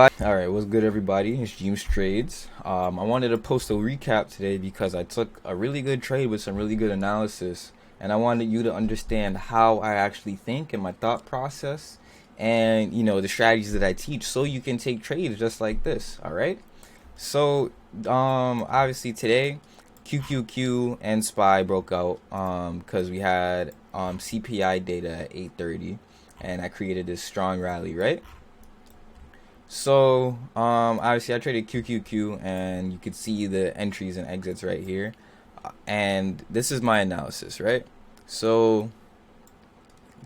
Alright, what's good everybody? It's James Trades. I wanted to post a recap today because I took a really good trade with some really good analysis, and I wanted you to understand how I actually think and my thought process and the strategies that I teach so you can take trades just like this. Alright? So obviously today QQQ and SPY broke out because we had CPI data at 8:30, and I created this strong rally, right? So, obviously I traded QQQ, and you could see the entries and exits right here. And this is my analysis, right? So,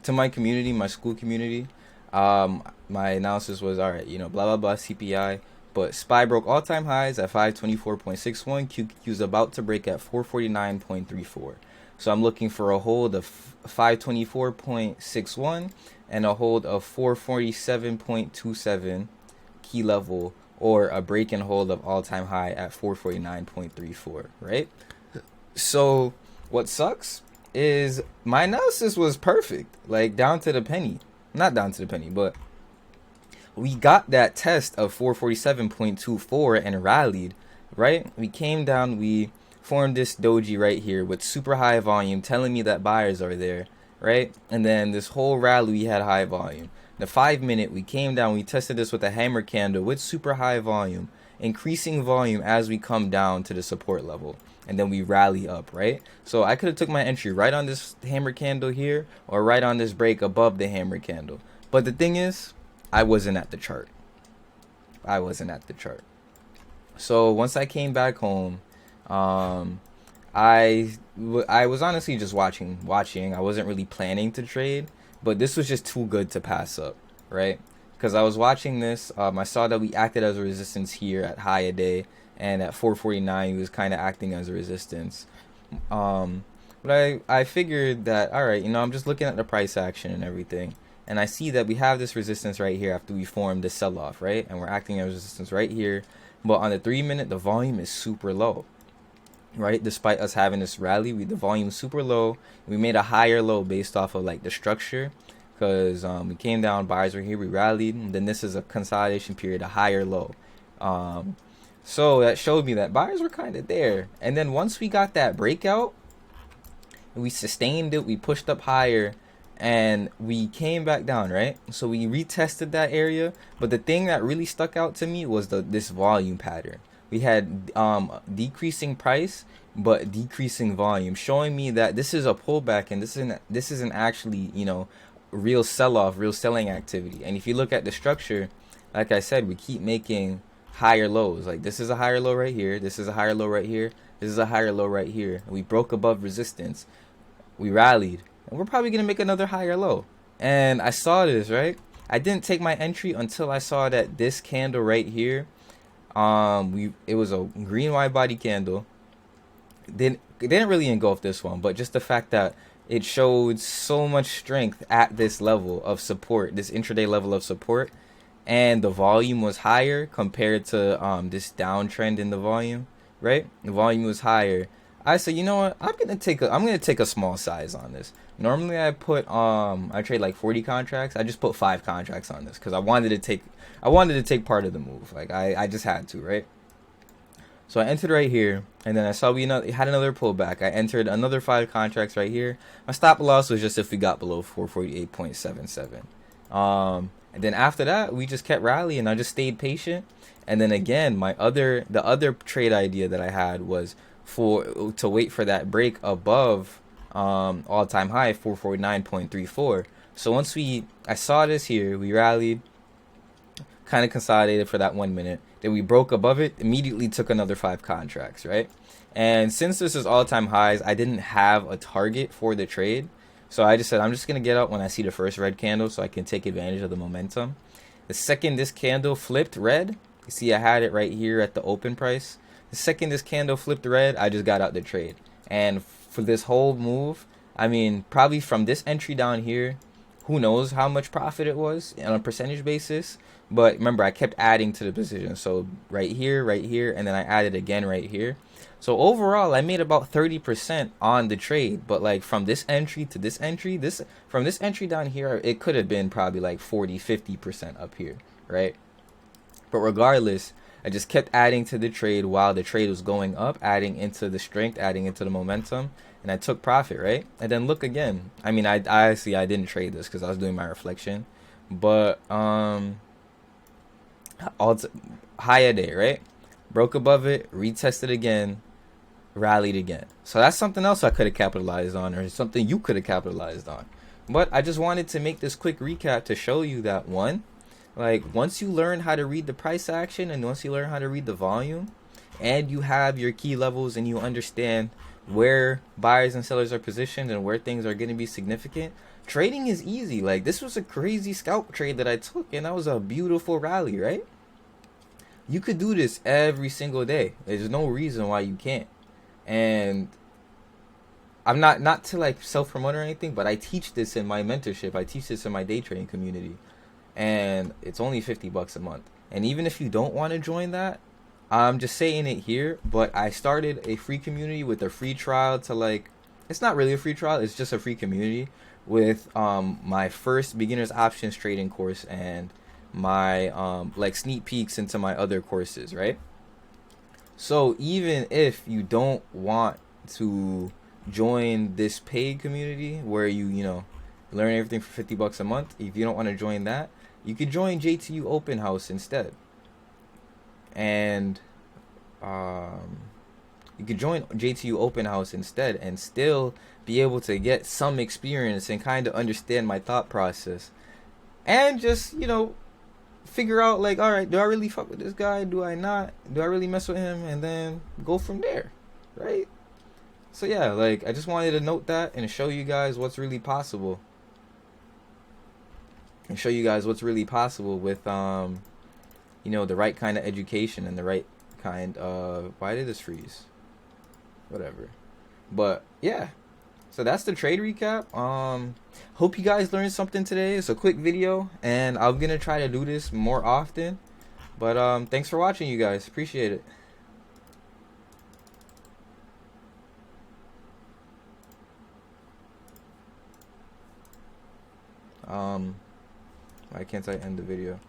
to my community, my school community, my analysis was, all right, blah, blah, blah, CPI. But SPY broke all-time highs at 524.61. QQQ is about to break at 449.34. So I'm looking for a hold of 524.61 and a hold of 447.27 key level, or a break and hold of all-time high at 449.34, right? So what sucks is my analysis was perfect, like down to the penny. Not down to the penny, but we got that test of 447.24 and rallied, right? We came down, we formed this doji right here with super high volume telling me that buyers are there, right? And then this whole rally we had high volume. The 5 minute we came down, we tested this with a hammer candle with super high volume, increasing volume as we come down to the support level, and then we rally up, right? So I could have took my entry right on this hammer candle here, or right on this break above the hammer candle. But the thing is, I wasn't at the chart. I wasn't at the chart. So once I came back home, I was honestly just watching. I wasn't really planning to trade, but this was just too good to pass up, right? Because I was watching this, I saw that we acted as a resistance here at high a day, and at 449 he was kind of acting as a resistance. But I figured that, all right, I'm just looking at the price action and everything, and I see that we have this resistance right here after we formed this sell-off, right? And we're acting as resistance right here, but on the 3 minute the volume is super low, right? Despite us having this rally, the volume is super low. We made a higher low based off of like the structure, because we came down, buyers were here, we rallied, and then this is a consolidation period, a higher low. So that showed me that buyers were kind of there. And then once we got that breakout, we sustained it, we pushed up higher, and we came back down, right? So we retested that area, but the thing that really stuck out to me was this volume pattern. We had decreasing price but decreasing volume, showing me that this is a pullback, and this isn't actually real sell-off, real selling activity. And if you look at the structure, like I said, we keep making higher lows. Like this is a higher low right here, this is a higher low right here, this is a higher low right here. We broke above resistance, we rallied, and we're probably gonna make another higher low. And I saw this, right? I didn't take my entry until I saw that this candle right here, it was a green wide body candle. It didn't really engulf this one, but just the fact that it showed so much strength at this level of support, this intraday level of support, and the volume was higher compared to this downtrend in the volume, right? The volume was higher. I said, you know what? I'm gonna take a small size on this. Normally I trade like 40 contracts. I just put 5 contracts on this because I wanted to take part of the move. Like I just had to, right? So I entered right here, and then I saw we had another pullback. I entered another 5 contracts right here. My stop loss was just if we got below 448.77. And then after that, we just kept rallying. I just stayed patient. And then again, the other trade idea that I had was to wait for that break above all-time high 449.34. So once I saw this here, we rallied, kind of consolidated for that 1 minute. Then we broke above it, immediately took another 5 contracts, right? And since this is all-time highs, I didn't have a target for the trade. So I just said, I'm just going to get out when I see the first red candle so I can take advantage of the momentum. The second this candle flipped red, you see I had it right here at the open price. The second this candle flipped red, I just got out the trade. And for this whole move, I mean, probably from this entry down here, who knows how much profit it was on a percentage basis. But remember, I kept adding to the position. So right here, and then I added again right here. So overall, I made about 30% on the trade. But like from this entry to this entry, from this entry down here, it could have been probably like 40, 50% up here, right? But regardless, I just kept adding to the trade while the trade was going up, adding into the strength, adding into the momentum, and I took profit, right? And then look again. I mean, I honestly I didn't trade this because I was doing my reflection, but all higher day, right? Broke above it, retested again, rallied again. So that's something else I could have capitalized on, or something you could have capitalized on. But I just wanted to make this quick recap to show you that one, like once you learn how to read the price action and once you learn how to read the volume and you have your key levels and you understand where buyers and sellers are positioned and where things are going to be significant, trading is easy. Like this was a crazy scalp trade that I took and that was a beautiful rally, right? You could do this every single day. There's no reason why you can't. And I'm not to like self promote or anything, but I teach this in my mentorship. I teach this in my day trading community, and it's only $50 a month. And even if you don't want to join that, I'm just saying it here. But I started a free community with a free trial to like. It's not really a free trial. It's just a free community with my first beginners options trading course and my like sneak peeks into my other courses, right? So even if you don't want to join this paid community where you learn everything for $50 a month, if you don't want to join that, you could join JTU Open House instead. And you could join JTU Open House instead and still be able to get some experience and kind of understand my thought process. And just, figure out like, all right, do I really fuck with this guy? Do I not? Do I really mess with him? And then go from there, right? So yeah, like I just wanted to note that and show you guys what's really possible. And show you guys what's really possible with the right kind of education and the right kind of why did this freeze? Whatever. But yeah. So that's the trade recap. Hope you guys learned something today. It's a quick video and I'm gonna try to do this more often. But thanks for watching, you guys. Appreciate it. Why can't I end the video?